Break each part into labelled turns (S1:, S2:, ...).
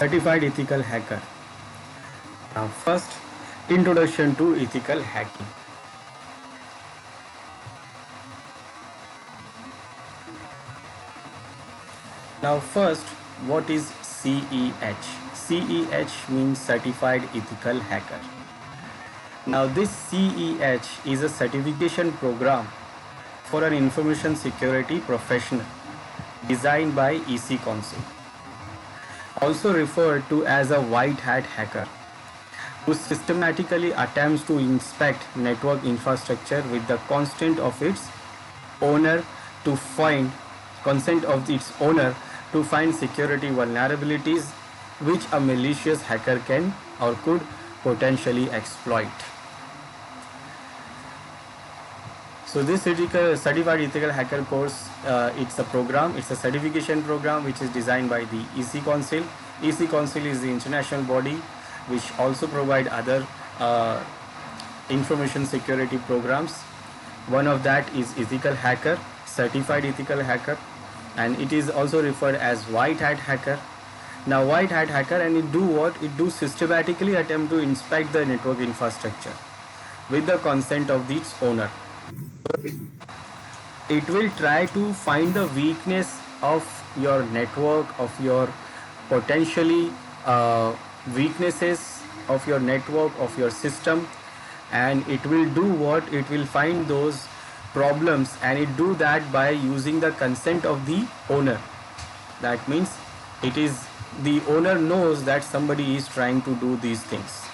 S1: Certified ethical hacker. Now first, introduction to ethical hacking. Now first, what is CEH? CEH means Certified Ethical Hacker. Now this CEH is a certification program for an information security professional designed by EC Council, also referred to as a white hat hacker, who systematically attempts to inspect network infrastructure with the consent of its owner to find security vulnerabilities which a malicious hacker can or could potentially exploit. So this certified ethical hacker course, it's a certification program which is designed by the EC Council. EC Council is the international body which also provide other information security programs. One of that is ethical hacker, certified ethical hacker, and it is also referred as white hat hacker. Now white hat hacker, and it do what? It do systematically attempt to inspect the network infrastructure with the consent of its owner. It will try to find the weakness of your network, of your potentially weaknesses of your network, of your system, and it will do what? It will find those problems, and it do that by using the consent of the owner. That means the owner knows that somebody is trying to do these things,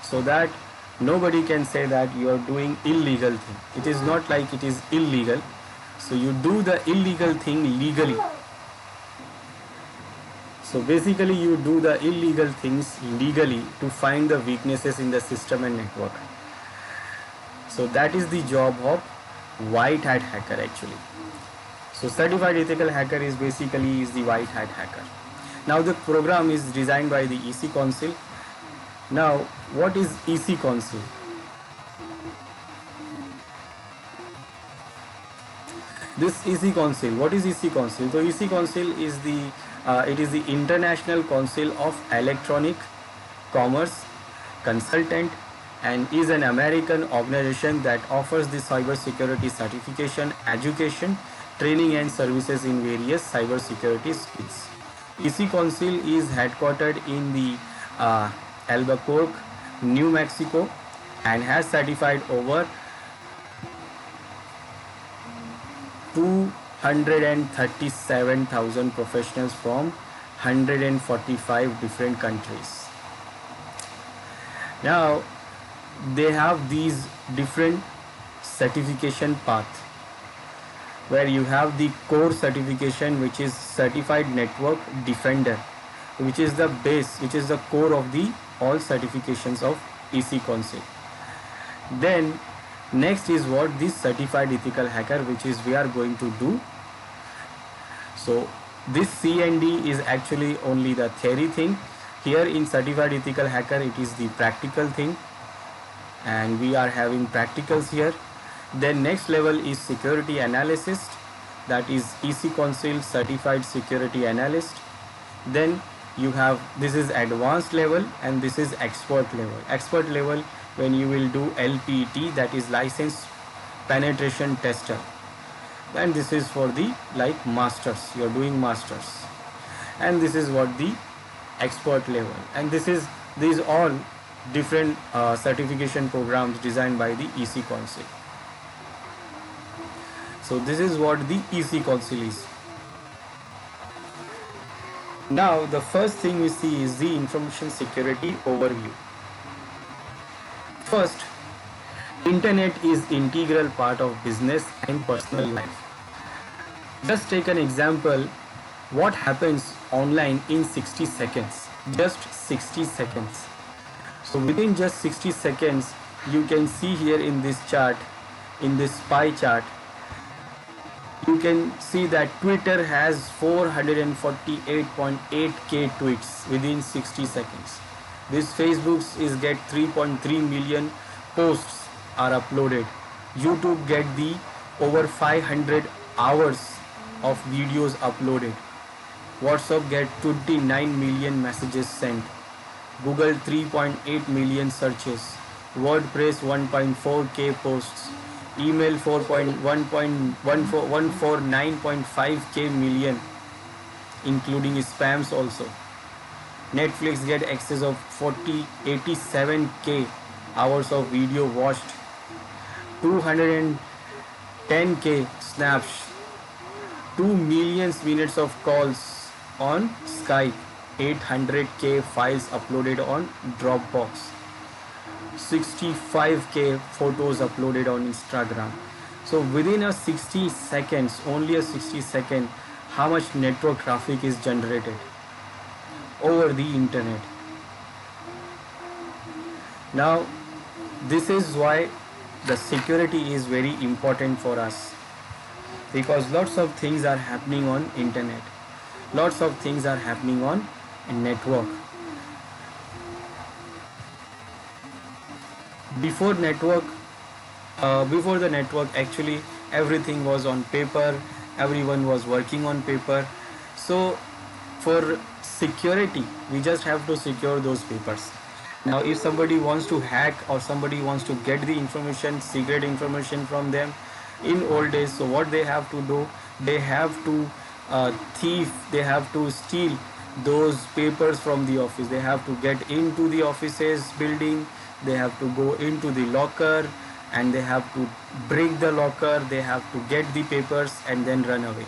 S1: so that nobody can say that you are doing illegal thing. It is not like it is illegal, so you do the illegal thing legally. So basically you do the illegal things legally to find the weaknesses in the system and network. So that is the job of white hat hacker actually. So certified ethical hacker is the white hat hacker. Now the program is designed by the EC Council. Now what is EC Council? This EC Council, what is EC Council? So EC Council is the International Council of Electronic Commerce Consultant, and is an American organization that offers the cybersecurity certification, education, training and services in various cybersecurity skills. EC Council is headquartered in the Albuquerque, New Mexico, and has certified over 237,000 professionals from 145 different countries. Now they have these different certification paths, where you have the core certification, which is Certified Network Defender, which is the base, which is the core of the all certifications of EC Council. Then next is what? This certified ethical hacker, which is we are going to do. So this C&D is actually only the theory thing. Here in certified ethical hacker, it is the practical thing, and we are having practicals here. Then next level is security analyst, that is EC Council certified security analyst. Then you have, this is advanced level, and this is expert level. Expert level when you will do LPT, that is licensed penetration tester, and this is for the like masters, you are doing masters, and this is what the expert level. And these all different certification programs designed by the EC Council. So this is what the EC Council is. Now the first thing we see is the information security overview. First, internet is integral part of business and personal life. Just take an example, what happens online in 60 seconds, just 60 seconds. So within just 60 seconds, you can see here in this chart, in this pie chart, you can see that Twitter has 448.8k tweets within 60 seconds. This Facebook is get 3.3 million posts are uploaded. YouTube get the over 500 hours of videos uploaded. WhatsApp get 29 million messages sent. Google 3.8 million searches. WordPress 1.4k posts. Email 4.149.5k million, including spams also. Netflix get access of 87k hours of video watched, 210k snaps, 2 million minutes of calls on Skype, 800k files uploaded on Dropbox, 65k photos uploaded on Instagram. So within a 60 seconds, only a 60-second, how much network traffic is generated over the internet. Now this is why the security is very important for us, because lots of things are happening on internet, lots of things are happening on network. Before network, before the network, actually everything was on paper, everyone was working on paper. So for security, we just have to secure those papers. Now if somebody wants to hack or somebody wants to get the information, secret information from them in old days, so what they have to do, they have to thief, they have to steal those papers from the office. They have to get into the office's building, they have to go into the locker, and they have to break the locker, they have to get the papers and then run away.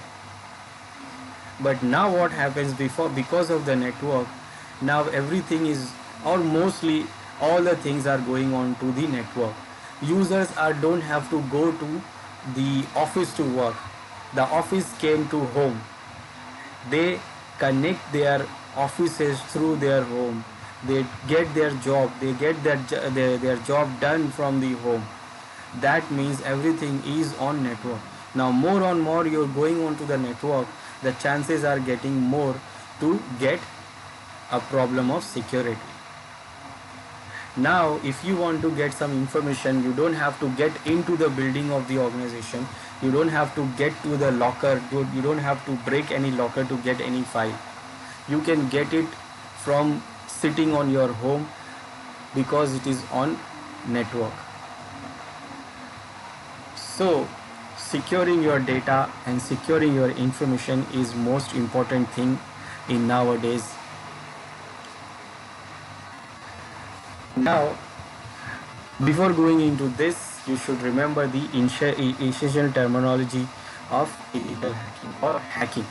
S1: But now what happens, because of the network, now everything is, or mostly all the things are going on to the network. Users don't have to go to the office to work. The office came to home. They connect their offices through their home. They get their job, they get their job done from the home. That means everything is on network. Now more and more you're going on to the network, the chances are getting more to get a problem of security. Now if you want to get some information, you don't have to get into the building of the organization, you don't have to get to the locker, you don't have to break any locker to get any file. You can get it from sitting on your home, because it is on network. So securing your data and securing your information is most important thing in nowadays. Now before going into this, you should remember the essential terminology of digital hacking or hacking.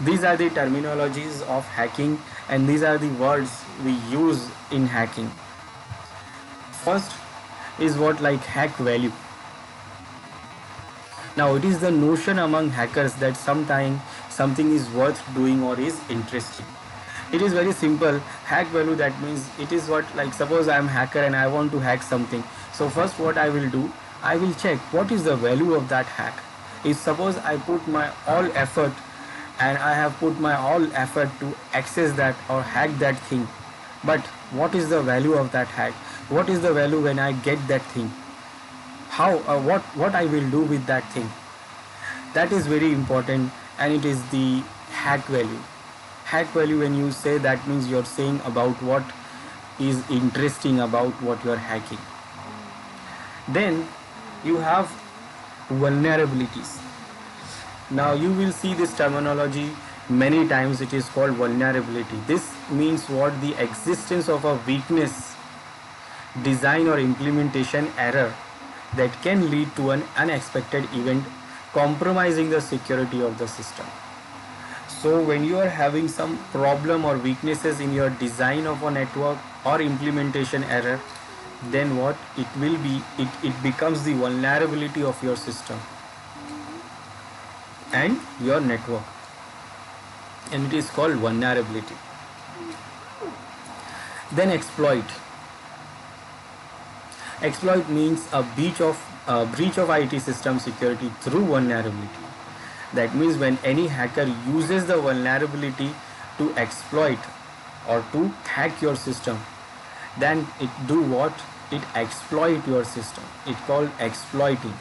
S1: These are the terminologies of hacking, and these are the words we use in hacking. First is what, like hack value. Now it is the notion among hackers that sometimes something is worth doing or is interesting. It is very simple. Hack value, that means it is what, like suppose I am hacker and I want to hack something. So first what I will do, I will check what is the value of that hack. If suppose I put my all effort, and I have put my all effort to access that or hack that thing, but what is the value of that hack? What is the value when I get that thing? How what I will do with that thing? That is very important, and it is the hack value. Hack value, when you say, that means you're saying about what is interesting about what you're hacking. Then you have vulnerabilities. Now you will see this terminology many times. It is called vulnerability. This means what, the existence of a weakness, design or implementation error that can lead to an unexpected event compromising the security of the system. So when you are having some problem or weaknesses in your design of a network or implementation error, then what it will be, it becomes the vulnerability of your system and your network, and it is called vulnerability. Then exploit. Exploit means a breach of IT system security through vulnerability. That means when any hacker uses the vulnerability to exploit or to hack your system, then it do what? It exploit your system. It called exploiting.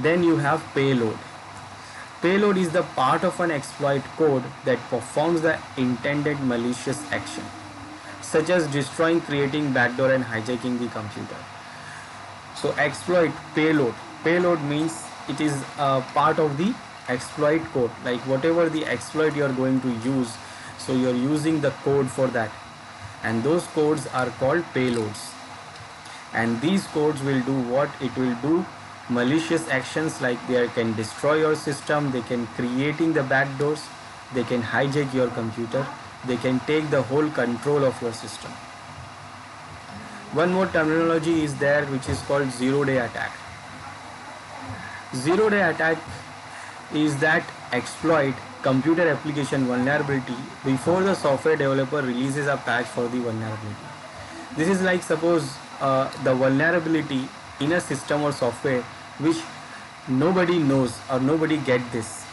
S1: Then you have payload. Payload is the part of an exploit code that performs the intended malicious action, such as destroying, creating backdoor and hijacking the computer. So exploit payload. Payload means it is a part of the exploit code, like whatever the exploit you are going to use, so you are using the code for that, and those codes are called payloads. And these codes will do what? It will do malicious actions, like they can destroy your system, they can creating the backdoors, they can hijack your computer, they can take the whole control of your system. One more terminology is there which is called zero-day attack. Zero-day attack is that exploit computer application vulnerability before the software developer releases a patch for the vulnerability. This is like, suppose the vulnerability in a system or software which nobody knows or nobody get this.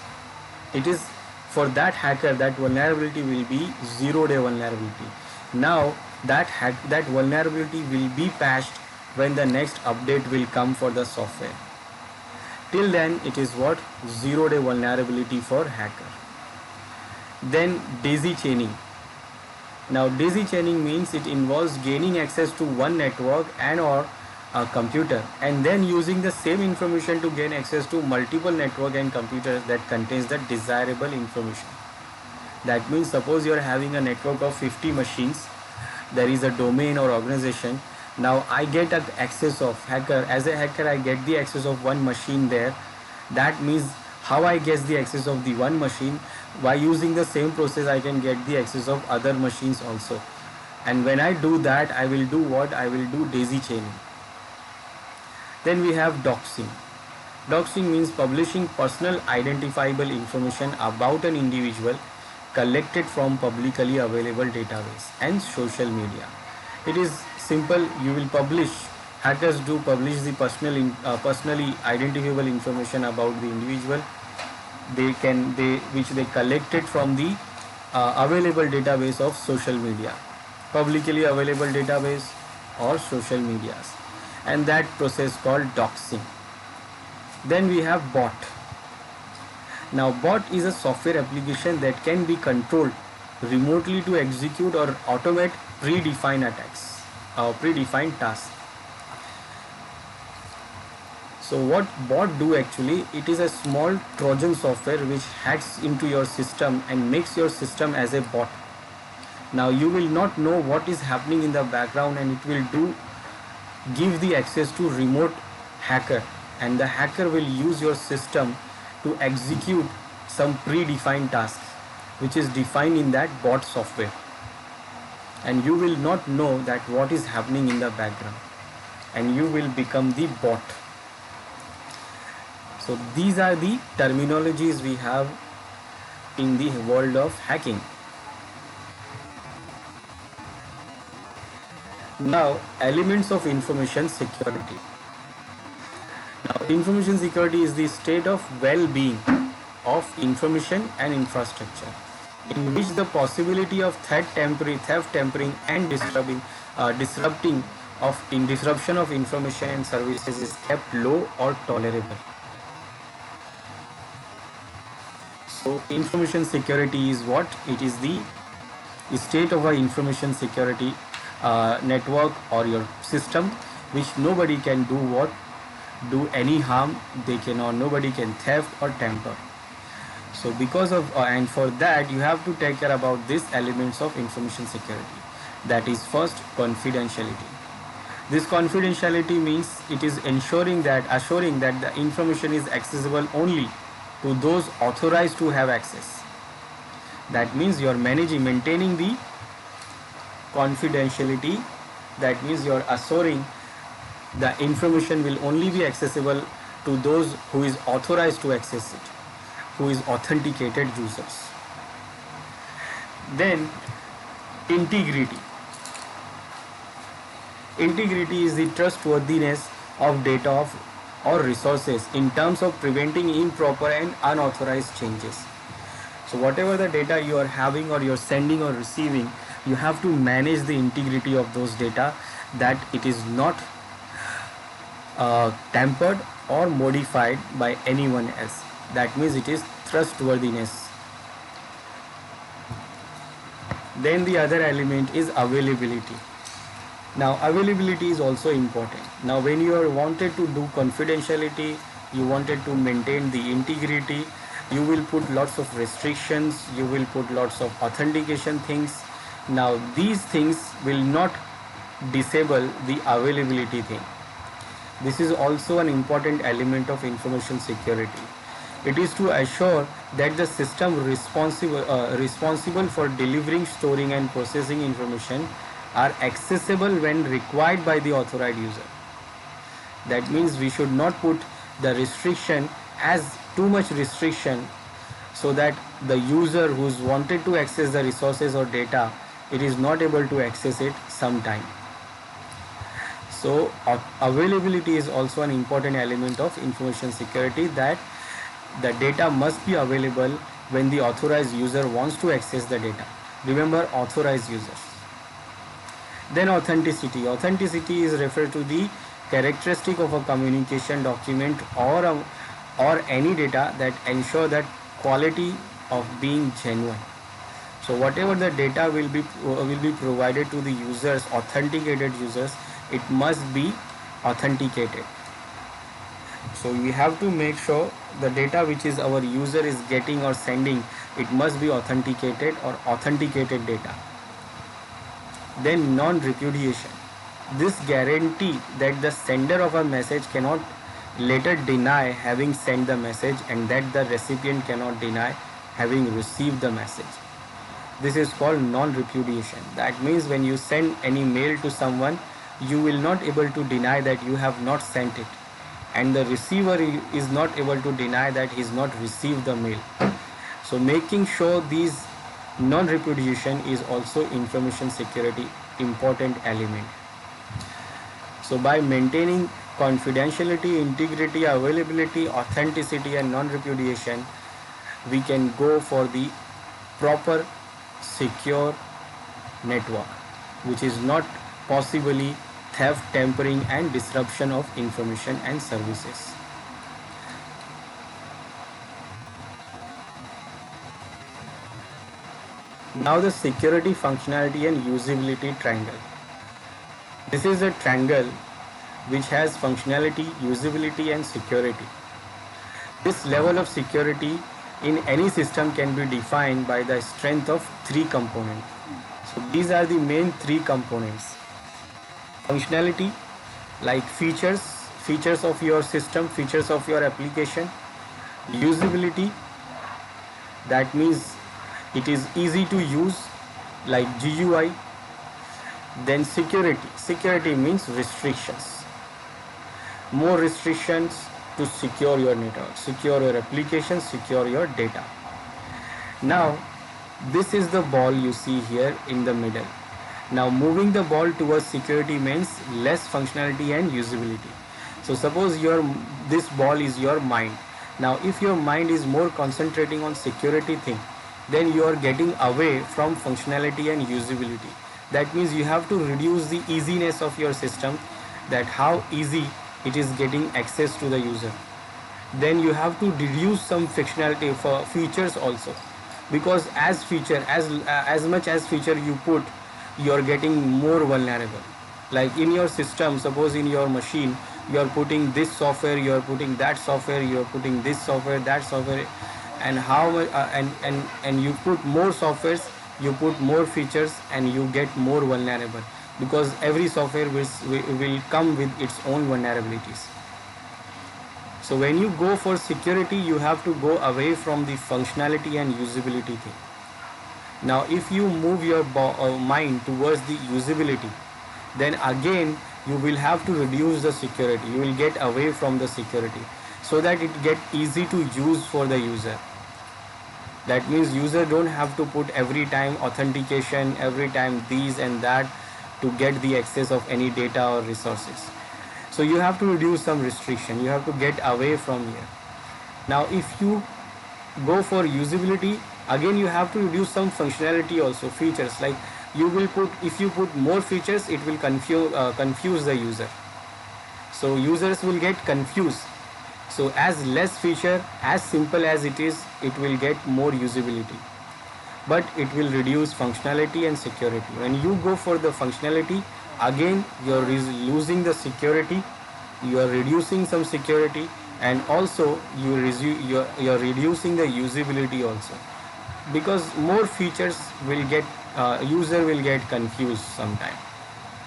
S1: It is for that hacker, that vulnerability will be zero-day vulnerability. Now that vulnerability will be patched when the next update will come for the software. Till then it is what? Zero-day vulnerability for hacker. Then daisy chaining. Now daisy chaining means it involves gaining access to one network and or a computer and then using the same information to gain access to multiple network and computers that contains the desirable information. That means suppose you are having a network of 50 machines, there is a domain or organization. Now I get access of hacker. As a hacker I get the access of one machine there. That means how I get the access of the one machine? By using the same process I can get the access of other machines also. And when I do that, I will do what? I will do daisy chaining. Then we have doxing. Doxing means publishing personal identifiable information about an individual collected from publicly available database and social media. It is simple. You will publish. Hackers do publish the personally identifiable information about the individual. Which they collected from the available database of social media, publicly available database or social medias, and that process called doxing. Then we have bot. Now bot is a software application that can be controlled remotely to execute or automate predefined attacks or predefined tasks. So what bot do actually? It is a small Trojan software which hacks into your system and makes your system as a bot. Now you will not know what is happening in the background, and it will give the access to remote hacker, and the hacker will use your system to execute some predefined tasks which is defined in that bot software, and you will not know that what is happening in the background, and you will become the bot. So these are the terminologies we have in the world of hacking. Now, elements of information security. Now, information security is the state of well-being of information and infrastructure, in which the possibility of theft tampering, and disruption of information and services is kept low or tolerable. So information security is what? It is the state of our information security network or your system, which nobody can do any harm. Nobody can theft or tamper. So because of and for that you have to take care about these elements of information security. That is first, confidentiality. This confidentiality means it is assuring that the information is accessible only to those authorized to have access. That means you are maintaining the confidentiality. That means you are assuring the information will only be accessible to those who is authorized to access it, who is authenticated users. Then integrity. Integrity is the trustworthiness of data or resources in terms of preventing improper and unauthorized changes. So whatever the data you are having or you're sending or receiving, you have to manage the integrity of those data, that it is not tampered or modified by anyone else. That means it is trustworthiness. Then the other element is availability. Now availability is also important. Now when you are wanted to do confidentiality, you wanted to maintain the integrity, you will put lots of restrictions, you will put lots of authentication things. Now these things will not disable the availability thing. This is also an important element of information security. It is to assure that the system responsible for delivering, storing and processing information are accessible when required by the authorized user. That means we should not put the restriction as too much restriction, so that the user who's wanted to access the resources or data, it is not able to access it sometime. So availability is also an important element of information security, that the data must be available when the authorized user wants to access the data. Remember, authorized users. Then authenticity. Authenticity is referred to the characteristic of a communication document or any data that ensure that quality of being genuine. So whatever the data will be provided to the users, authenticated users, it must be authenticated. So we have to make sure the data which is our user is getting or sending, it must be authenticated or authenticated data. Then non-repudiation. This guarantee that the sender of a message cannot later deny having sent the message, and that the recipient cannot deny having received the message. This is called non-repudiation. That means when you send any mail to someone, you will not able to deny that you have not sent it, and the receiver is not able to deny that he has not received the mail. So making sure these non-repudiation is also information security important element. So by maintaining confidentiality, integrity, availability, authenticity and non-repudiation, we can go for the proper secure network, which is not possibly theft, tampering and disruption of information and services. Now the security, functionality and usability triangle. This is a triangle which has functionality, usability and security. This level of security in any system can be defined by the strength of three components. So these are the main three components. Functionality, like features of your system, features of your application. Usability, that means it is easy to use, like GUI. Then security means restrictions, more restrictions to secure your network, secure your application, secure your data. Now this is the ball you see here in the middle. Now moving the ball towards security means less functionality and usability. So suppose this ball is your mind. Now if your mind is more concentrating on security thing, then you are getting away from functionality and usability. That means you have to reduce the easiness of your system, that how easy it is getting access to the user. Then you have to reduce some functionality for features also, because as much as feature you put, you are getting more vulnerable. Like in your system, suppose in your machine you are putting this software, you are putting that software, you are putting this software, that software, and how much and you put more softwares, you put more features, and you get more vulnerable, because every software will come with its own vulnerabilities. So when you go for security, you have to go away from the functionality and usability thing. Now if you move your mind towards the usability, then again you will have to reduce the security, you will get away from the security, so that it get easy to use for the user. That means user don't have to put every time authentication, every time these and that to get the access of any data or resources. So you have to reduce some restriction, you have to get away from here. Now if you go for usability, again you have to reduce some functionality also, features, like if you put more features, it will confuse the user. So users will get confused. So as less feature, as simple as it is, it will get more usability, but it will reduce functionality and security. When you go for the functionality, again you're losing the security, you are reducing some security, and also you're reducing the usability also, because more features will get user will get confused sometime.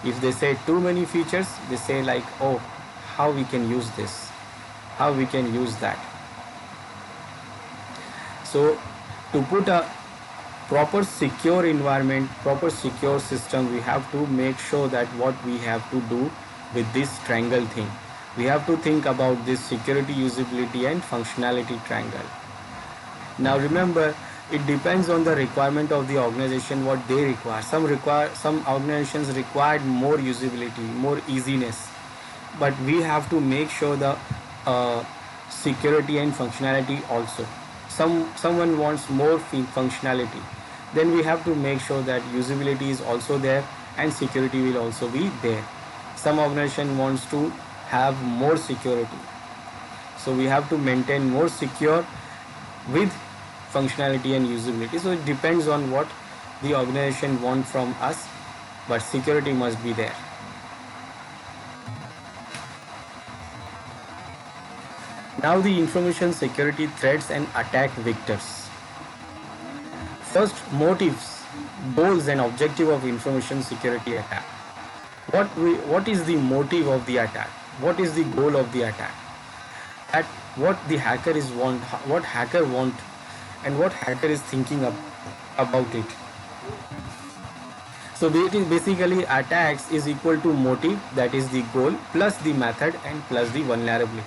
S1: If they say too many features, they say like, oh, how we can use this, how we can use that. So to put a proper secure environment, proper secure system, we have to make sure that what we have to do with this triangle thing, we have to think about this security, usability and functionality triangle. Now remember, it depends on the requirement of the organization, what they require. Some organizations require more usability, more easiness, but we have to make sure the security and functionality also. Someone wants more functionality, then we have to make sure that usability is also there and security will also be there. Some organization wants to have more security, so we have to maintain more secure with functionality and usability. So it depends on what the organization wants from us, but security must be there. Now the information security threats and attack vectors. First, motives, goals and objective of information security attack. What is the motive of the attack? What is the goal of the attack? At what the hacker is want, what hacker want, and what hacker is thinking about it. So basically attacks is equal to motive, that is the goal, plus the method and plus the vulnerability.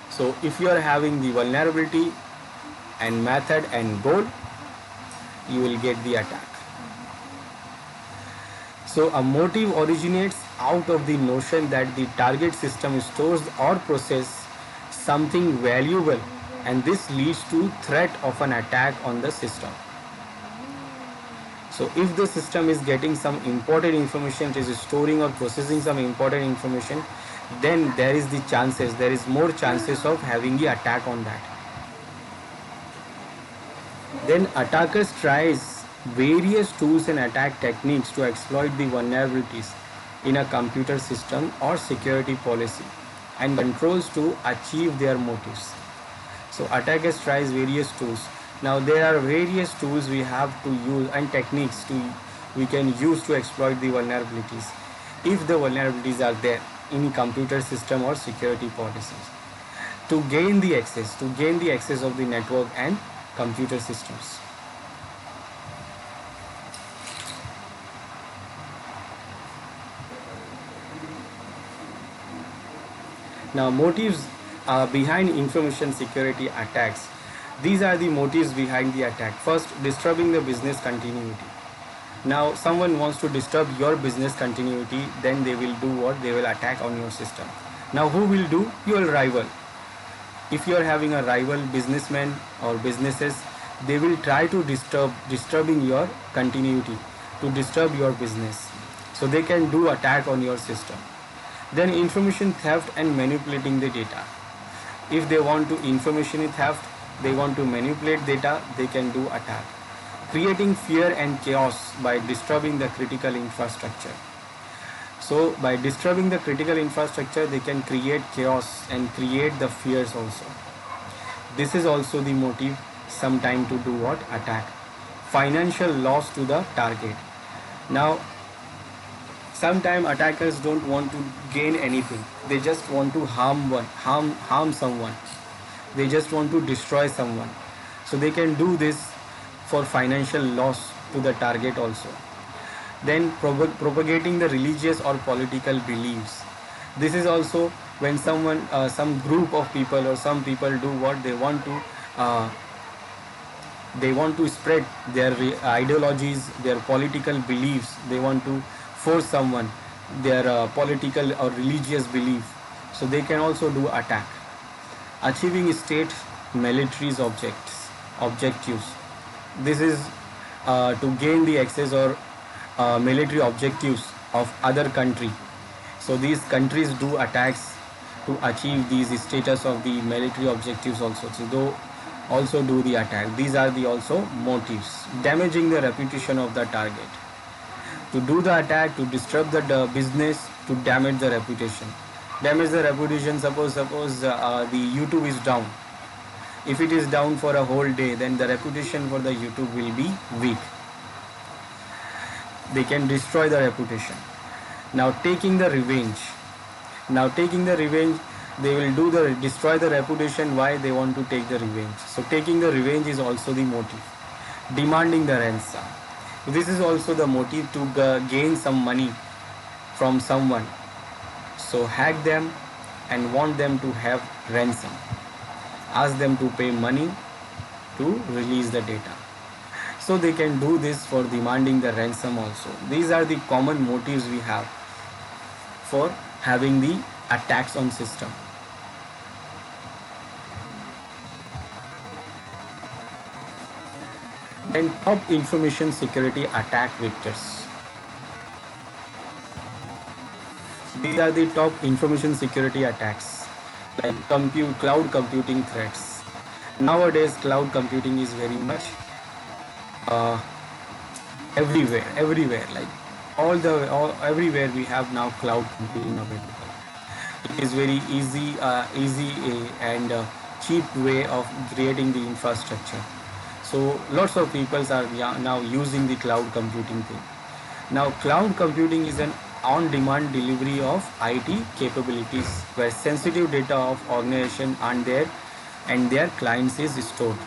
S1: So if you are having the vulnerability and method and goal, you will get the attack. So a motive originates out of the notion that the target system stores or processes something valuable, and this leads to threat of an attack on the system. So if the system is getting some important information, it is storing or processing some important information, then there is more chances of having the attack on that. Then attackers tries various tools and attack techniques to exploit the vulnerabilities in a computer system or security policy and controls to achieve their motives. So attackers tries various tools. Now there are various tools we have to use and techniques we can use to exploit the vulnerabilities, if the vulnerabilities are there in computer system or security policies, to gain the access of the network and computer systems. Now motives behind information security attacks. These are the motives behind the attack. First, disturbing the business continuity. Now someone wants to disturb your business continuity, then they will do what? They will attack on your system. Now who will do? Your rival. If you are having a rival businessman or businesses, they will try to disturbing your continuity, to disturb your business. So they can do attack on your system. Then information theft and manipulating the data. If they want to information theft, they want to manipulate data, they can do attack. Creating fear and chaos by disturbing the critical infrastructure. So by disturbing the critical infrastructure, they can create chaos and create the fears also. This is also the motive sometime to do what? Attack. Financial loss to the target. Now sometimes attackers don't want to gain anything. They just want to harm someone. They just want to destroy someone. So they can do this for financial loss to the target also. Then propagating the religious or political beliefs. This is also when some group of people or some people do what they want to spread their ideologies, their political beliefs. They want to force someone their political or religious belief. So they can also do attack. Achieving state military objectives. This is to gain the access or military objectives of other country. So these countries do attacks to achieve these status of the military objectives also. So though also do the attack. These are the also motives. Damaging the reputation of the target. To do the attack, to disrupt the business, to damage the reputation. Damage the reputation, suppose the YouTube is down. If it is down for a whole day, then the reputation for the YouTube will be weak. They can destroy the reputation. Now taking the revenge. They will destroy the reputation. Why? They want to take the revenge. So taking the revenge is also the motive. Demanding the ransom. This is also the motive to gain some money from someone. So hack them and want them to have ransom. Ask them to pay money to release the data. So they can do this for demanding the ransom also. These are the common motives we have for having the attacks on system. And top information security attack vectors. These are the top information security attacks, like cloud computing threats. Nowadays, cloud computing is very much everywhere. Like everywhere we have now cloud computing available. It is very easy and cheap way of creating the infrastructure. So lots of people are now using the cloud computing thing. Now cloud computing is an on-demand delivery of IT capabilities where sensitive data of organization and their clients is stored.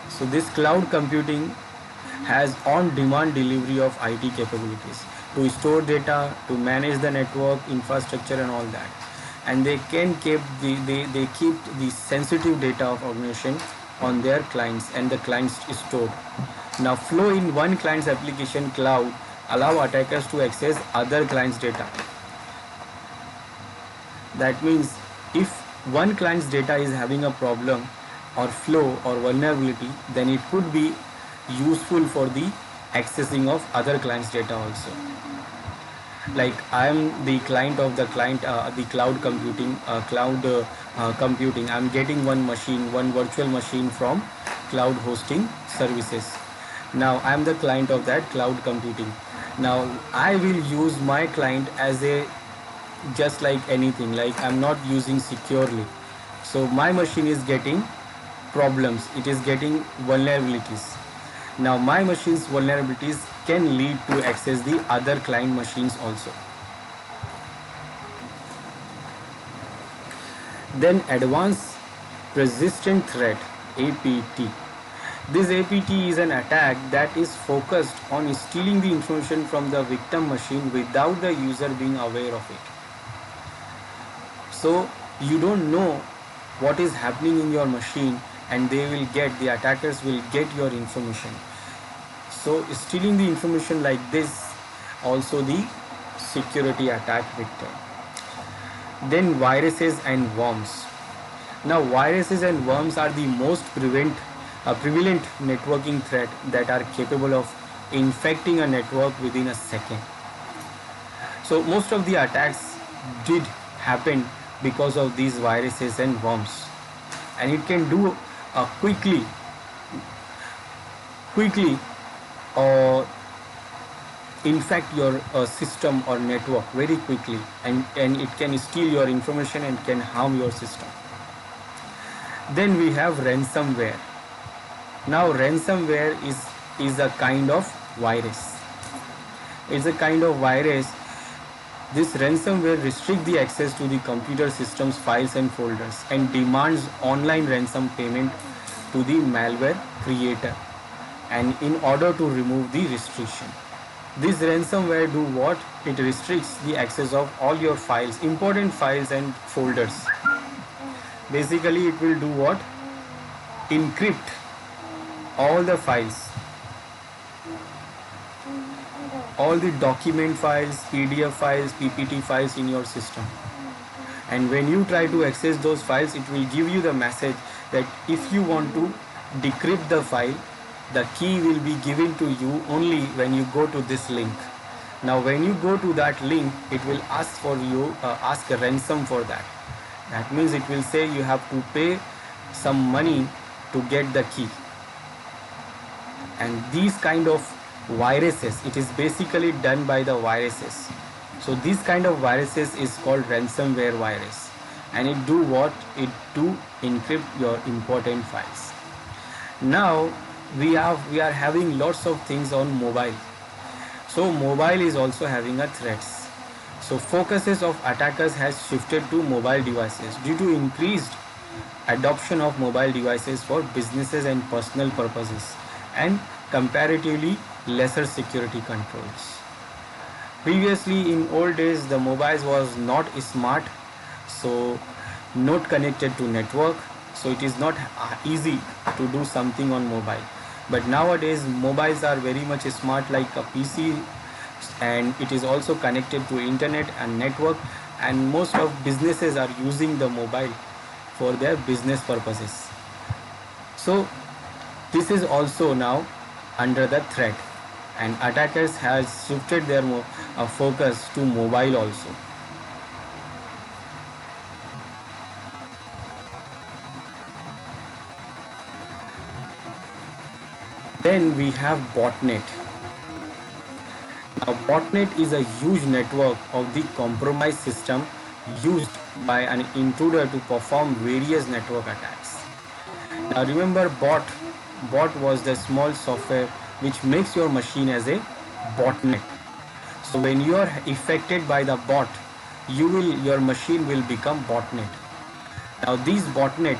S1: So this cloud computing has on-demand delivery of IT capabilities to store data, to manage the network infrastructure and all that, and they keep the sensitive data of organization on their clients, and the clients is stored. Now flow in one client's application cloud allow attackers to access other clients' data. That means if one client's data is having a problem or flow or vulnerability, then it could be useful for the accessing of other clients' data also. Like I am the client of the cloud computing. I'm getting one virtual machine from cloud hosting services. Now I am the client of that cloud computing. Now I will use my client as a just like anything. Like I'm not using securely. So my machine is getting problems. It is getting vulnerabilities. Now my machine's vulnerabilities can lead to access the other client machines also. Then advanced persistent threat, APT. This APT is an attack that is focused on stealing the information from the victim machine without the user being aware of it. So you don't know what is happening in your machine, and the attackers will get your information. So stealing the information like this, also the security attack vector. Then viruses and worms. Now viruses and worms are the most prevalent networking threat that are capable of infecting a network within a second. So most of the attacks did happen because of these viruses and worms, and it can do quickly infect your system or network very quickly, and it can steal your information and can harm your system. Then we have ransomware. Now ransomware is a kind of virus. It's a kind of virus. This ransomware restricts the access to the computer system's files and folders and demands online ransom payment to the malware creator, and in order to remove the restriction. This ransomware do what? It restricts the access of all your files, important files and folders. Basically it will do what? Encrypt all the files, all the document files, PDF files, PPT files in your system. And when you try to access those files, it will give you the message that if you want to decrypt the file, the key will be given to you only when you go to this link. Now when you go to that link, it will ask a ransom for that. That means it will say you have to pay some money to get the key. And these kind of viruses, it is basically done by the viruses. So this kind of viruses is called ransomware virus, and it do what? It do encrypt your important files. Now we are having lots of things on mobile. So mobile is also having a threats. So focuses of attackers has shifted to mobile devices due to increased adoption of mobile devices for businesses and personal purposes, and comparatively lesser security controls. Previously, in old days, the mobiles was not smart, so not connected to network, so it is not easy to do something on mobile. But nowadays, mobiles are very much smart like a PC, and it is also connected to internet and network, and most of businesses are using the mobile for their business purposes. So this is also now under the threat, and attackers has shifted their focus to mobile also. Then we have botnet. Now botnet is a huge network of the compromised system used by an intruder to perform various network attacks. Now remember, bot was the small software which makes your machine as a botnet. So when you are affected by the bot, your machine will become botnet. Now these botnet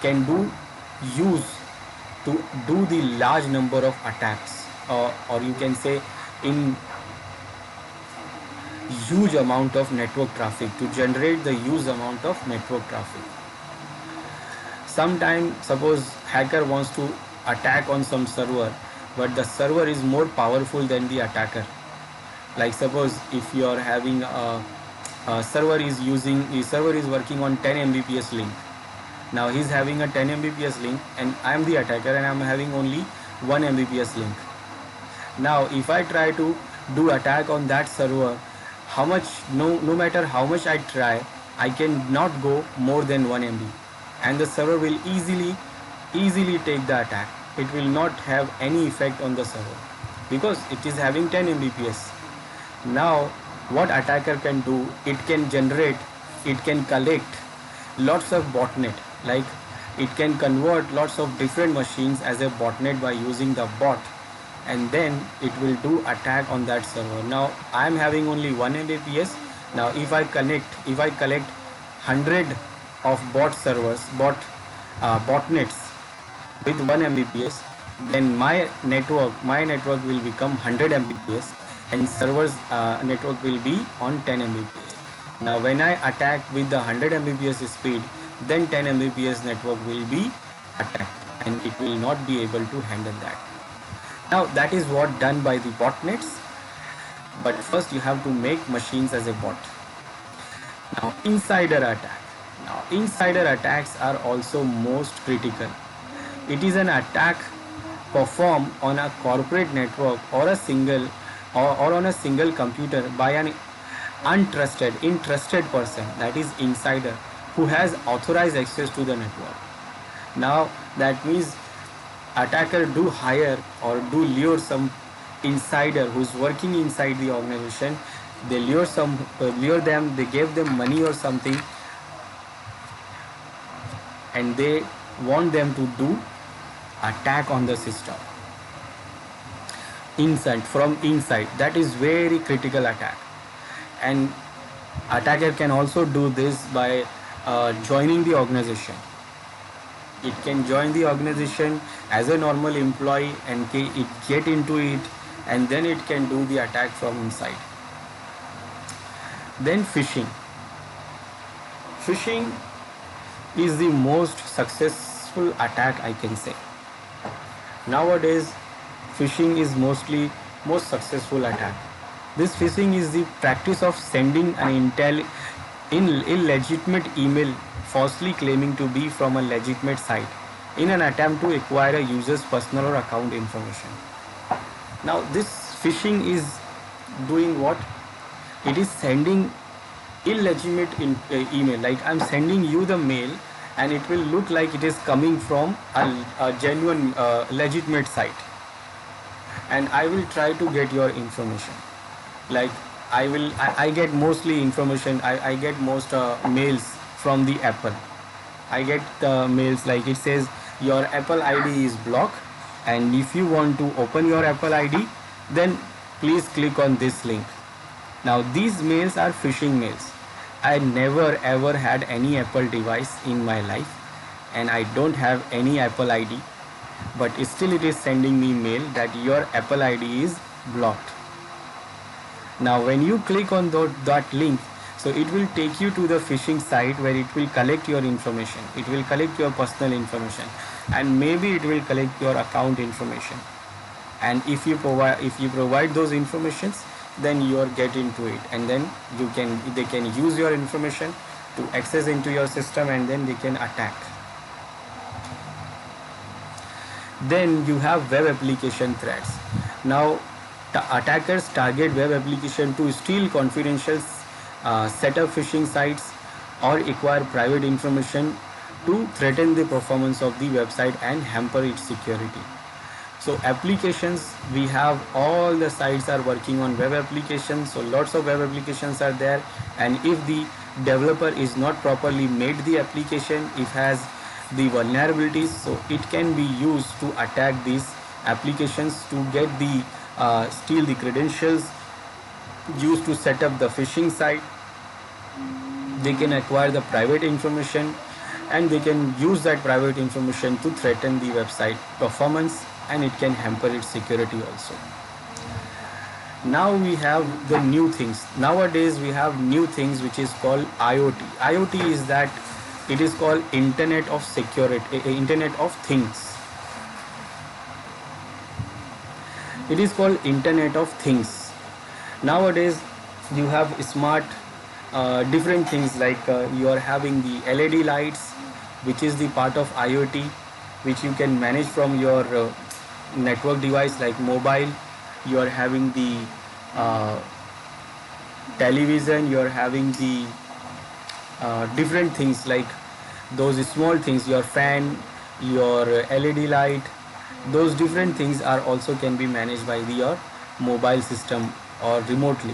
S1: can do use to do the large number of attacks, or you can say in huge amount of network traffic, to generate the huge amount of network traffic. Sometimes suppose hacker wants to attack on some server, but the server is more powerful than the attacker. Like suppose if you are having a server is working on 10 Mbps link. Now he's having a 10 Mbps link, and I am the attacker and I am having only 1 Mbps link. Now if I try to do attack on that server, how much, no matter how much I try, I cannot go more than 1 MB, and the server will easily take the attack. It will not have any effect on the server because it is having 10 Mbps. Now what attacker can do, it can collect lots of botnet, like it can convert lots of different machines as a botnet by using the bot, and then it will do attack on that server. Now I am having only 1 Mbps. Now if I collect 100 of botnets with 1 Mbps, then my network will become 100 Mbps, and server's network will be on 10 Mbps. Now when I attack with the 100 Mbps speed, then 10 Mbps network will be attacked, and it will not be able to handle that. Now that is what done by the botnets, but first you have to make machines as a bot. Now insider attack. Now insider attacks are also most critical. It is an attack performed on a corporate network or on a single computer by an interested person, that is insider, who has authorized access to the network. Now that means attacker do hire or do lure some insider who's working inside the organization. They lure them, they give them money or something, and they want them to do attack on the system from inside. That is very critical attack, and attacker can also do this by joining the organization. It can join the organization as a normal employee and it get into it, and then it can do the attack from inside. Then phishing. Phishing is the most successful attack, I can say. Nowadays phishing is most successful attack. This phishing is the practice of sending an illegitimate email falsely claiming to be from a legitimate site in an attempt to acquire a user's personal or account information. Now this phishing is doing what? It is sending illegitimate email. Like I'm sending you the mail, and it will look like it is coming from a genuine, legitimate site, and I will try to get your information. Like I get mostly information. I get most mails from the Apple. I get mails like it says your Apple ID is blocked, and if you want to open your Apple ID, then please click on this link. Now these mails are phishing mails. I never ever had any Apple device in my life, and I don't have any Apple ID, but still it is sending me mail that your Apple ID is blocked. Now when you click on that link, so it will take you to the phishing site where it will collect your information. It will collect your personal information, and maybe it will collect your account information. And if you provide those informations, then you are get into it, and then they can use your information to access into your system, and then they can attack. Then you have web application threats. Now attackers target web application to steal confidential, set up phishing sites, or acquire private information to threaten the performance of the website and hamper its security. So applications, we have all the sites are working on web applications, so lots of web applications are there, and if the developer is not properly made the application, if has the vulnerabilities, so it can be used to attack these applications to get the steal the credentials used to set up the phishing site. They can acquire the private information, and they can use that private information to threaten the website performance, and it can hamper its security also. Now we have the new things. Nowadays we have new things which is called IoT. IoT is that it is called Internet of Security, Internet of Things. It is called Internet of Things. Nowadays you have smart, different things like you are having the LED lights, which is the part of IoT, which you can manage from your network device like mobile. You are having the television, you are having the different things like those small things, your fan, your LED light, those different things are also can be managed by your mobile system or remotely.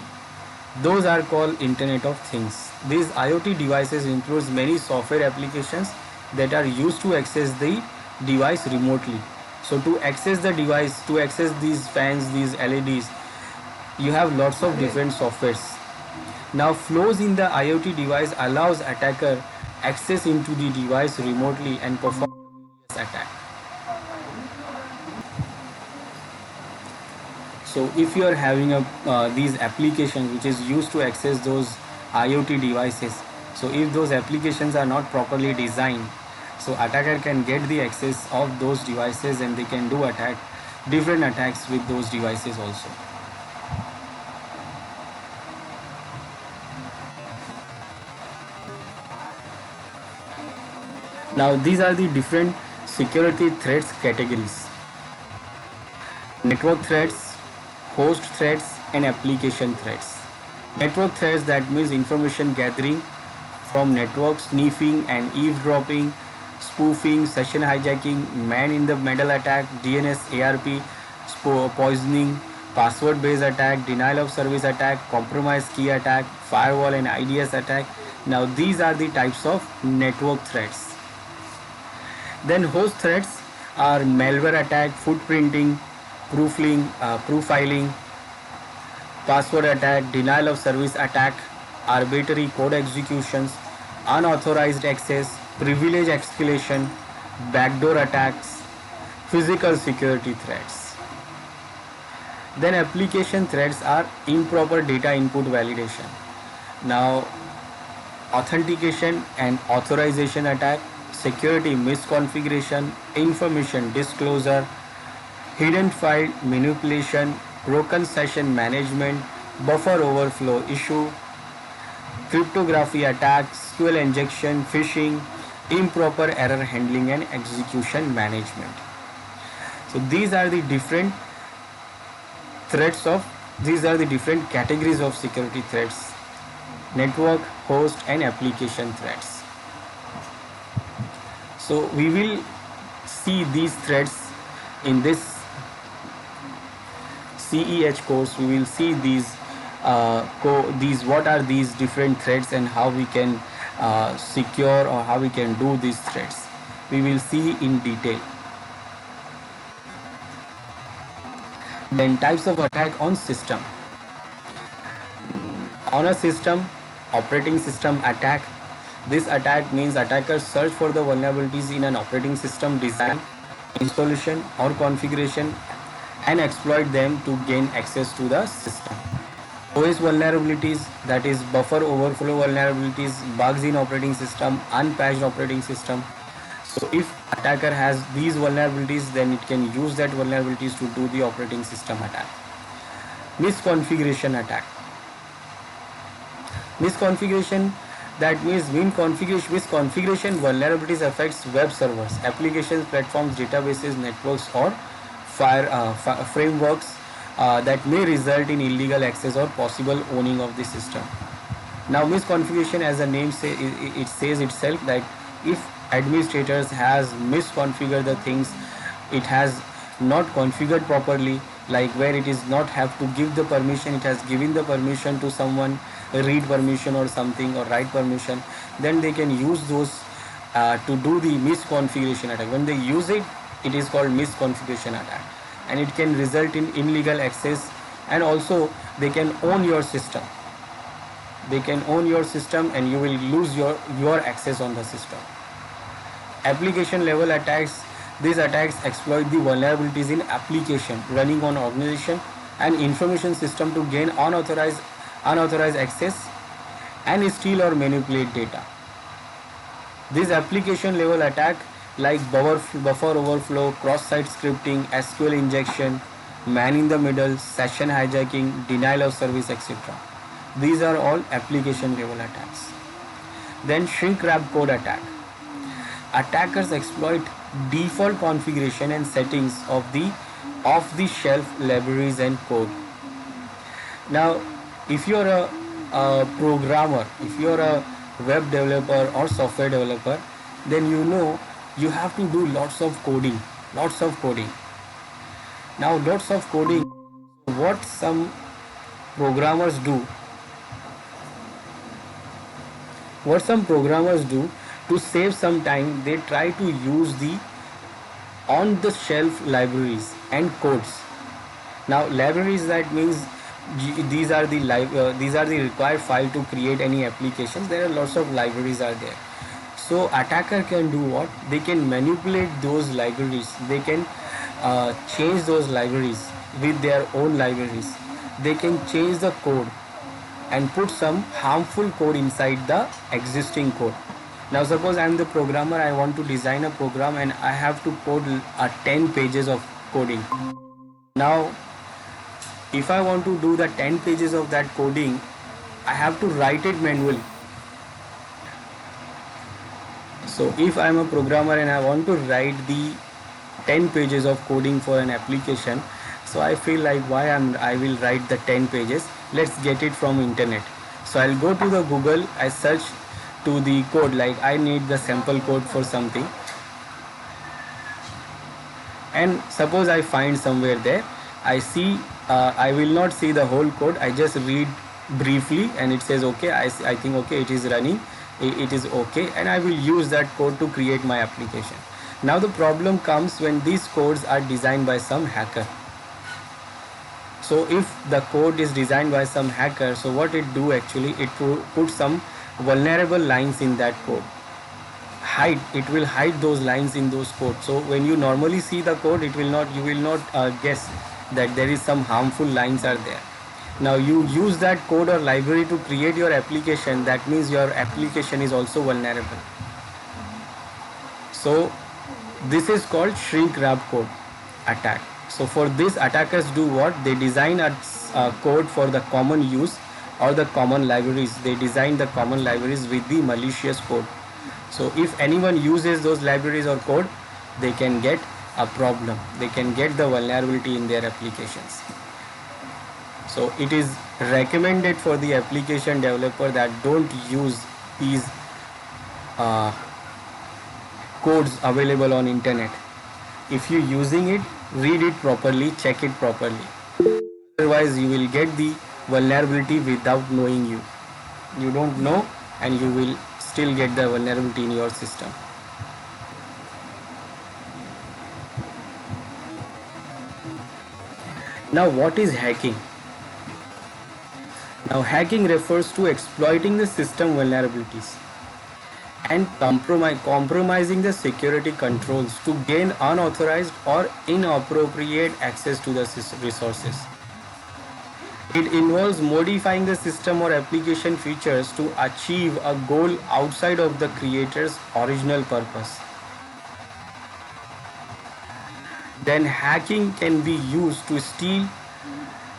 S1: Those are called Internet of Things. These IoT devices includes many software applications that are used to access the device remotely. So to access the device, to access these fans, these LEDs, you have lots of different softwares. Now flows in the IoT device allows attacker access into the device remotely and perform various attack. So if you are having these applications which is used to access those IoT devices, so if those applications are not properly designed, so attacker can get the access of those devices, and they can do different attacks with those devices also. Now these are the different security threats categories: network threats, host threats, and application threats. Network threats, that means information gathering from network, sniffing and eavesdropping, spoofing, session hijacking, man in the middle attack, DNS, ARP, poisoning, password based attack, denial of service attack, compromised key attack, firewall and IDS attack. Now these are the types of network threats. Then host threats are malware attack, footprinting, profiling, password attack, denial of service attack, arbitrary code executions, unauthorized access, privilege escalation, backdoor attacks, physical security threats. Then application threats are improper data input validation. Now authentication and authorization attack, security misconfiguration, information disclosure, hidden file manipulation, broken session management, buffer overflow issue, cryptography attacks, SQL injection, phishing, improper error handling and execution management. So these are the different threats of These are the different categories of security threats: network, host, and application threats. So we will see these threats in this CEH course. We will see these what are these different threats and how we can secure or how we can do these threats. We will see in detail. Then types of attack on system. On a system, operating system attack. This attack means attackers search for the vulnerabilities in an operating system design, installation, or configuration and exploit them to gain access to the system. OS vulnerabilities, that is buffer overflow vulnerabilities, bugs in operating system, unpatched operating system. So if attacker has these vulnerabilities, then it can use that vulnerabilities to do the operating system attack. Misconfiguration attack. Misconfiguration, that means misconfiguration vulnerabilities affects web servers, applications, platforms, databases, networks, or frameworks that may result in illegal access or possible owning of the system. Now misconfiguration, as the name it says itself, that if administrators has misconfigured the things, it has not configured properly, like where it is not have to give the permission, it has given the permission to someone, read permission or something, or write permission, then they can use those to do the misconfiguration attack. When they use it, it is called misconfiguration attack, and it can result in illegal access, and also they can own your system. They can own your system and you will lose your access on the system. Application level attacks. These attacks exploit the vulnerabilities in application running on organization and information system to gain unauthorized access and steal or manipulate data. This application level attack, like buffer overflow, cross-site scripting, SQL injection, man in the middle, session hijacking, denial of service, etc. These are all application level attacks. Then shrink wrap code attack. Attackers exploit default configuration and settings of the off-the-shelf libraries and code. Now, if you're a programmer, if you're a web developer or software developer, then you know you have to do lots of coding. Now, lots of coding. What some programmers do, to save some time, they try to use the on-the-shelf libraries and codes. Now, libraries, that means these are the required file to create any applications. There are lots of libraries are there. So attacker can do what? They can manipulate those libraries. They can change those libraries with their own libraries. They can change the code and put some harmful code inside the existing code. Now suppose I am the programmer, I want to design a program and I have to code 10 pages of coding. Now if I want to do the 10 pages of that coding, I have to write it manually. So if I am a programmer and I want to write the 10 pages of coding for an application, so I feel like I will write the 10 pages. Let's get it from internet. So I'll go to the Google, I search to the code, like I need the sample code for something, and suppose I find somewhere there, I see I will not see the whole code, I just read briefly and it says okay, I think okay, it is running, it is okay, and I will use that code to create my application. Now the problem comes when these codes are designed by some hacker. So if the code is designed by some hacker, so what it do actually, it put some vulnerable lines in that code. It will hide those lines in those codes. So when you normally see the code, you will not guess that there is some harmful lines are there. Now you use that code or library to create your application, that means your application is also vulnerable. So this is called shrink wrap code attack. So for this, attackers do what? They design a code for the common use or the common libraries. They design the common libraries with the malicious code. So if anyone uses those libraries or code, they can get a problem. They can get the vulnerability in their applications. So it is recommended for the application developer that don't use these uh, codes available on internet. If you using it, read it properly, check it properly. Otherwise you will get the vulnerability without knowing. You don't know, and you will still get the vulnerability in your system. Now what is hacking? Now hacking refers to exploiting the system vulnerabilities and compromising the security controls to gain unauthorized or inappropriate access to the resources. It involves modifying the system or application features to achieve a goal outside of the creator's original purpose. Then hacking can be used to steal,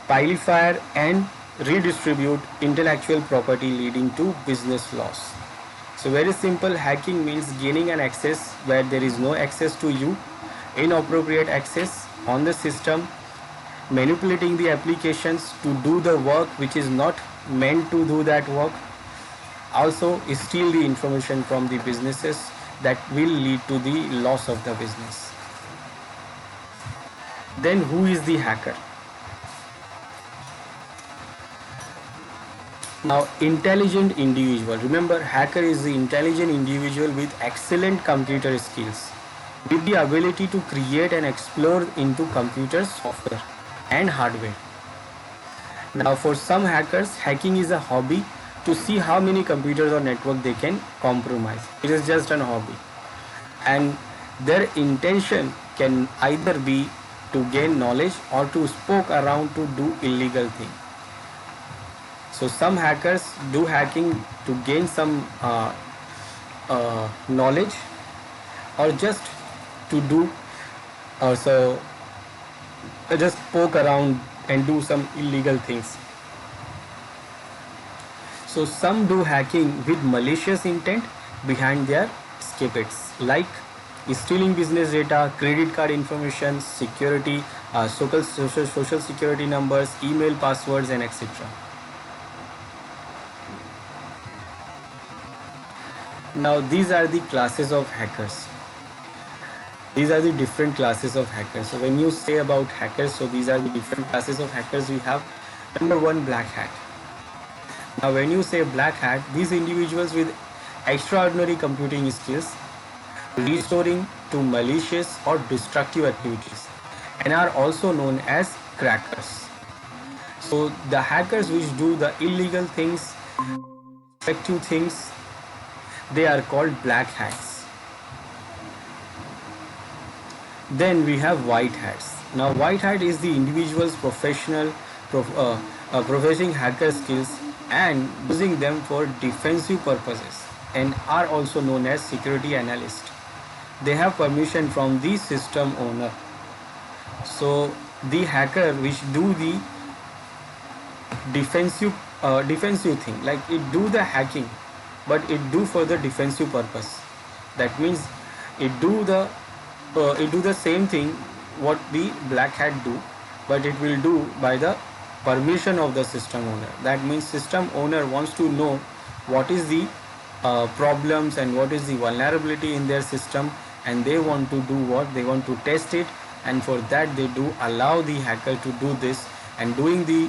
S1: pilfer, and redistribute intellectual property, leading to business loss. So very simple, hacking means gaining an access where there is no access to you, inappropriate access on the system, manipulating the applications to do the work which is not meant to do that work. Also steal the information from the businesses that will lead to the loss of the business. Then who is the hacker? Now, intelligent individual. Remember, hacker is the intelligent individual with excellent computer skills, with the ability to create and explore into computer software and hardware. Now, for some hackers, hacking is a hobby to see how many computers or network they can compromise. It is just an hobby, and their intention can either be to gain knowledge or to poke around to do illegal thing. So some hackers do hacking to gain some knowledge, or just to do also just poke around and do some illegal things. So some do hacking with malicious intent behind their snippets, like stealing business data, credit card information, security, social security numbers, email passwords, and etc. Now these are the classes of hackers. These are the different classes of hackers. So when you say about hackers, so these are the different classes of hackers we have. Number one, black hat. Now when you say black hat, these individuals with extraordinary computing skills, restoring to malicious or destructive activities, and are also known as crackers. So the hackers which do the illegal things, destructive things, they are called black hats. Then we have white hats. Now white hat is the individual's professional professing hacker skills and using them for defensive purposes, and are also known as security analysts. They have permission from the system owner. So the hacker which do the defensive thing, like it do the hacking, but it do for the defensive purpose. That means it do the same thing what the black hat do, but it will do by the permission of the system owner. That means system owner wants to know what is the problems and what is the vulnerability in their system, and they want to do what? They want to test it, and for that they do allow the hacker to do this, and doing the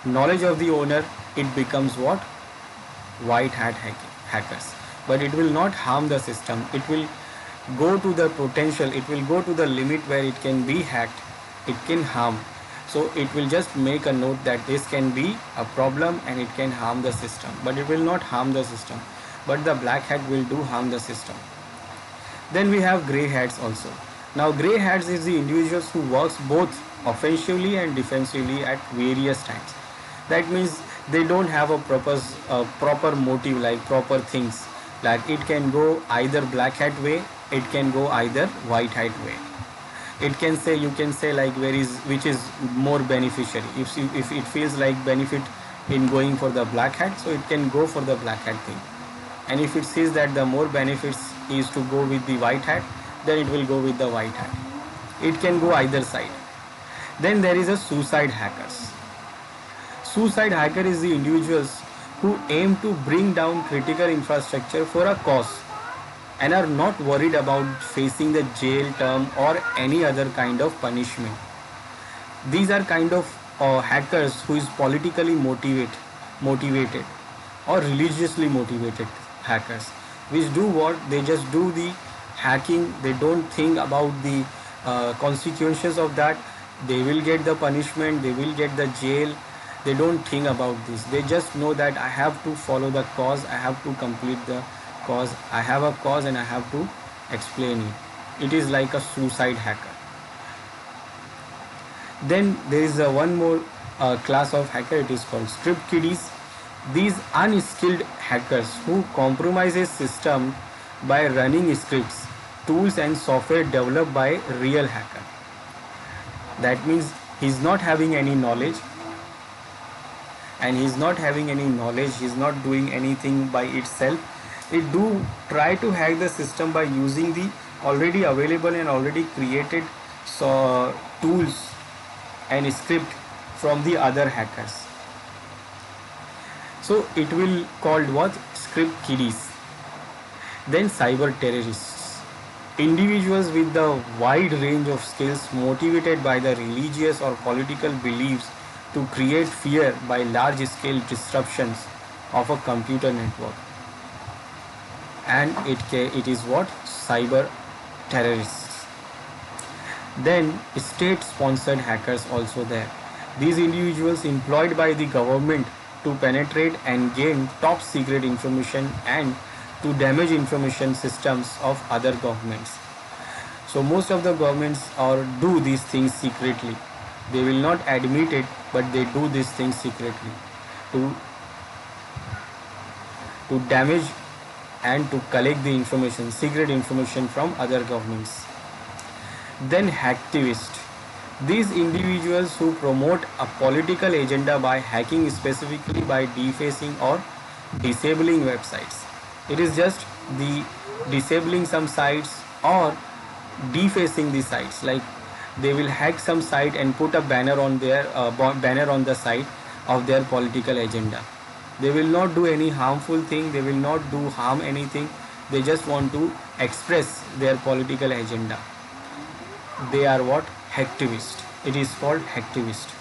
S1: knowledge of the owner, it becomes what? White hat hackers. But it will not harm the system. It will go to the potential, it will go to the limit where it can be hacked, it can harm. So it will just make a note that this can be a problem and it can harm the system, but it will not harm the system. But the black hat will do harm the system. Then we have grey hats also. Now grey hats is the individuals who works both offensively and defensively at various times. That means they don't have a proper motive, like proper things. Like it can go either black hat way, it can go either white hat way. It can say, you can say like which is more beneficiary. If it feels like benefit in going for the black hat, so it can go for the black hat thing. And if it sees that the more benefits is to go with the white hat, then it will go with the white hat. It can go either side. Then there is a suicide hackers. Suicide hacker is the individuals who aim to bring down critical infrastructure for a cause and are not worried about facing the jail term or any other kind of punishment. These are kind of hackers who is politically motivated or religiously motivated hackers, which do what they just do the hacking. They don't think about the consequences of that. They will get the punishment, they will get the jail. They don't think about this. They just know that I have to follow the cause, I have to complete the cause, I have a cause and I have to explain it. It is like a suicide hacker. Then there is one more class of hacker. It is called script kiddies. These unskilled hackers who compromises system by running scripts, tools and software developed by real hacker. That means he's not having any knowledge, and he's not having any knowledge, he's not doing anything by itself. They do try to hack the system by using the already available and already created tools and script from the other hackers. So it will called what? Script kiddies. Then cyber terrorists. Individuals with the wide range of skills motivated by the religious or political beliefs to create fear by large scale disruptions of a computer network. And it is what? Cyber terrorists. Then state sponsored hackers also there. These individuals employed by the government to penetrate and gain top secret information and to damage information systems of other governments. So most of the governments do these things secretly. They will not admit it, but they do these things secretly to damage and to collect the information, secret information from other governments. Then hacktivists. These individuals who promote a political agenda by hacking, specifically by defacing or disabling websites. It is just the disabling some sites or defacing the sites. Like they will hack some site and put a banner on their banner on the site of their political agenda. They will not do any harmful thing. They will not do harm anything. They just want to express their political agenda. They are what? Hacktivist. It is called hacktivist.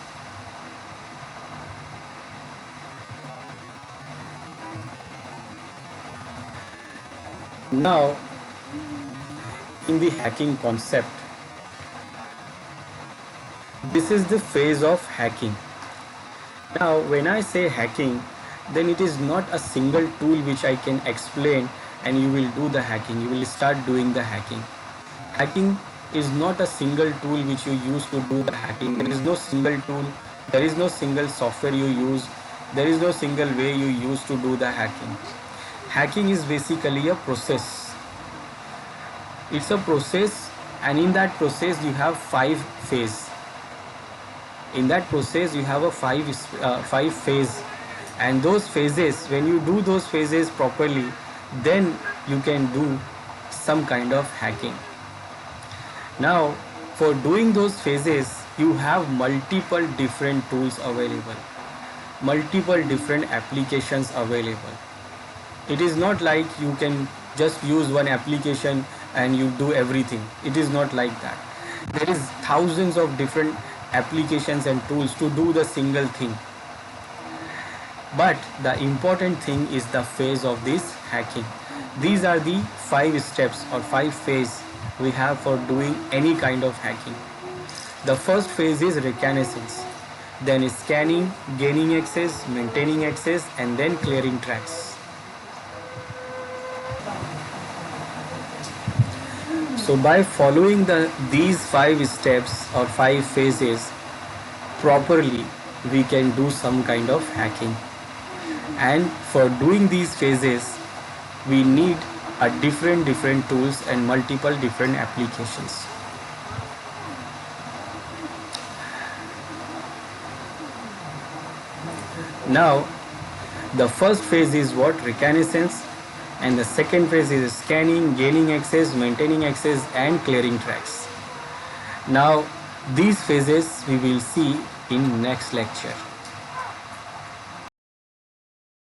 S1: Now, in the hacking concept, this is the phase of hacking. Now, when I say hacking, then it is not a single tool which I can explain and you will do the hacking. You will start doing the hacking. Hacking is not a single tool which you use to do the hacking. There is no single tool, there is no single software you use, there is no single way you use to do the hacking. Hacking is basically a process. It's a process, and in that process you have 5 phases. In that process you have a 5 phase, and those phases, when you do those phases properly, then you can do some kind of hacking. Now, for doing those phases, you have multiple different tools available, multiple different applications available. It is not like you can just use one application and you do everything. It is not like that. There is thousands of different applications and tools to do the single thing. But the important thing is the phase of this hacking. These are the 5 steps or 5 phases we have for doing any kind of hacking. The first phase is reconnaissance, then is scanning, gaining access, maintaining access, and then clearing tracks. So by following these 5 steps or 5 phases properly, we can do some kind of hacking. And for doing these phases, we need a different tools and multiple different applications. Now, the first phase is what? Reconnaissance, and the second phase is scanning, gaining access, maintaining access, and clearing tracks. Now, these phases we will see in next lecture.